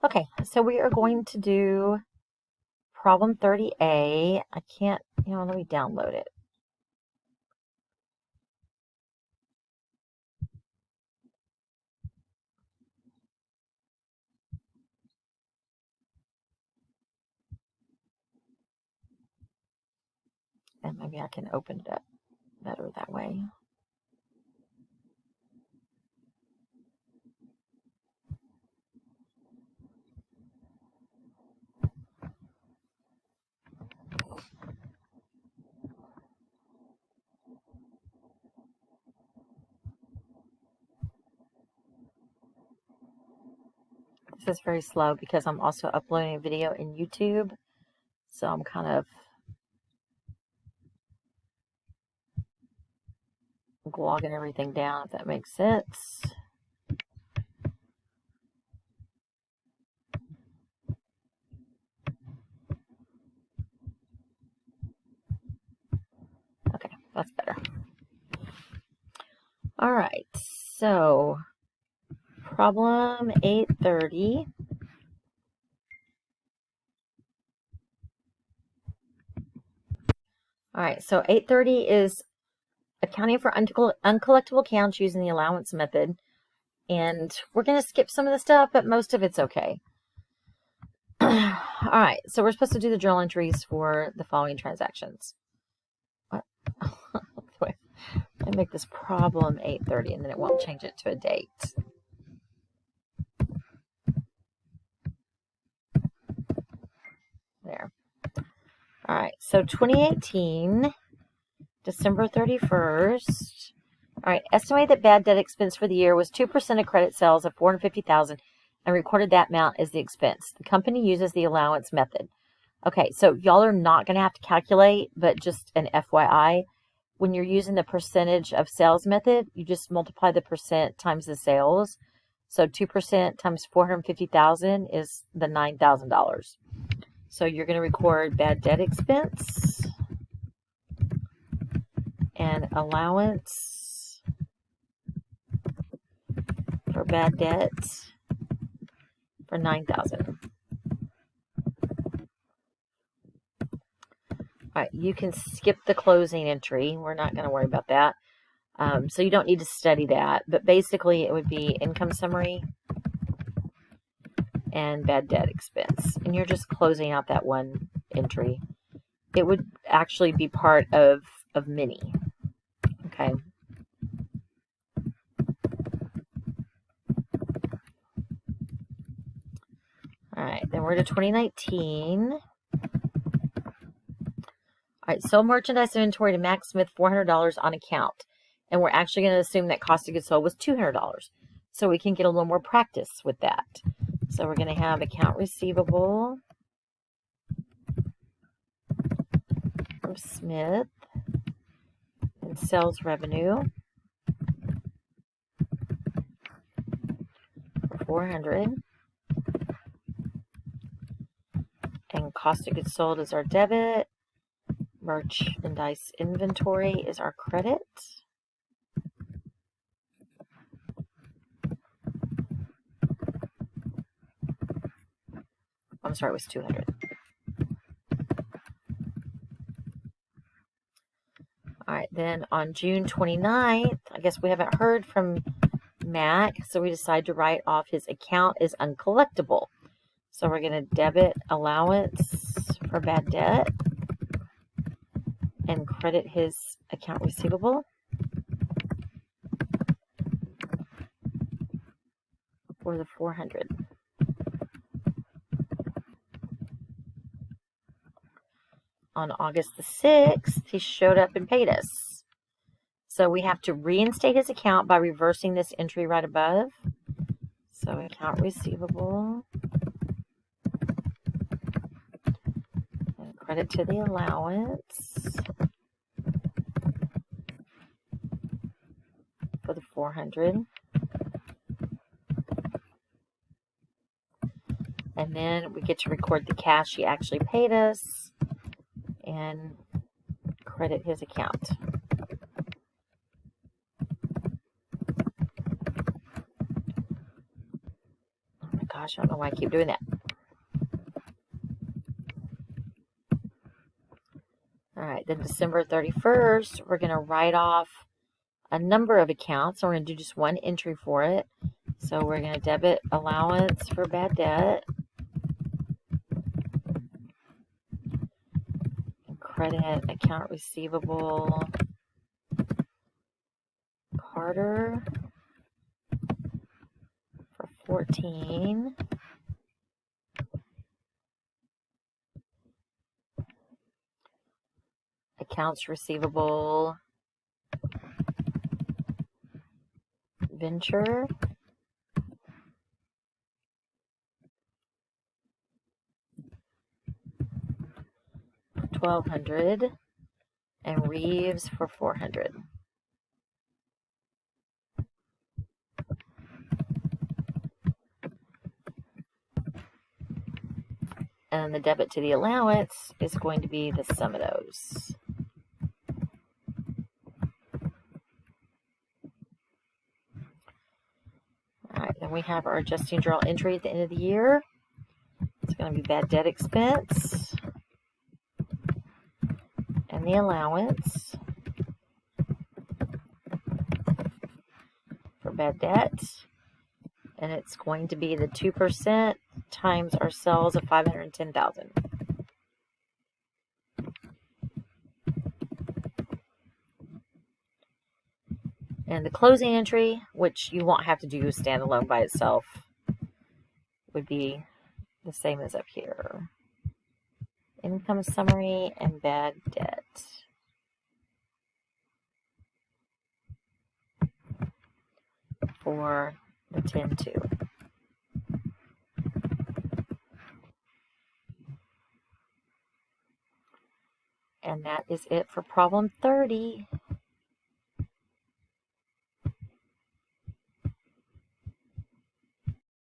Okay, so we are going to do problem 30A. I can't, let me download it. And maybe I can open it up better that way. This is very slow because I'm also uploading a video in YouTube. So I'm kind of glogging everything down, if that makes sense. Okay, that's better. All right, so problem 830. All right, so 830 is accounting for uncollectible accounts using the allowance method. And we're going to skip some of the stuff, but most of it's okay. All right, so we're supposed to do the journal entries for the following transactions. What? I make this problem 830, and then it won't change it to a date. There. All right, so 2018, December 31st. All right, estimate that bad debt expense for the year was 2% of credit sales of $450,000 and recorded that amount as the expense. The company uses the allowance method. Okay, so y'all are not going to have to calculate, but just an FYI, when you're using the percentage of sales method, you just multiply the percent times the sales. So 2% times 450,000 is the $9,000. So you're going to record bad debt expense and allowance for bad debt for $9,000. All right, you can skip the closing entry. We're not going to worry about that. So you don't need to study that. But basically, it would be income summary and bad debt expense. And you're just closing out that one entry. It would actually be part of many. Okay. All right, then we're to 2019. All right, sold merchandise inventory to Max Smith, $400 on account. And we're actually going to assume that cost of goods sold was $200. So we can get a little more practice with that. So we're going to have account receivable from Smith and sales revenue for 400. And cost of goods sold is our debit. Merchandise inventory is our credit. I'm sorry, it was 200. All right, then on June 29th, I guess we haven't heard from Mac, so we decide to write off his account as uncollectible. So we're going to debit allowance for bad debt and credit his account receivable for the 400. On August the 6th, he showed up and paid us. So we have to reinstate his account by reversing this entry right above. So account receivable and credit to the allowance for the 400. And then we get to record the cash he actually paid us and credit his account. Oh my gosh, I don't know why I keep doing that. All right, then December 31st, we're going to write off a number of accounts. So we're going to do just one entry for it. So we're going to debit allowance for bad debt. And credit account receivable Carter for 14. Accounts receivable Venture for 1,200 and Reeves for 400. And the debit to the allowance is going to be the sum of those. All right, then we have our adjusting journal entry at the end of the year. It's going to be bad debt expense and the allowance for bad debt. And it's going to be the 2% times our sales of 510,000. And the closing entry, which you won't have to do standalone by itself, would be the same as up here. Income summary and bad debt. For the 10-2. And that is it for problem 30.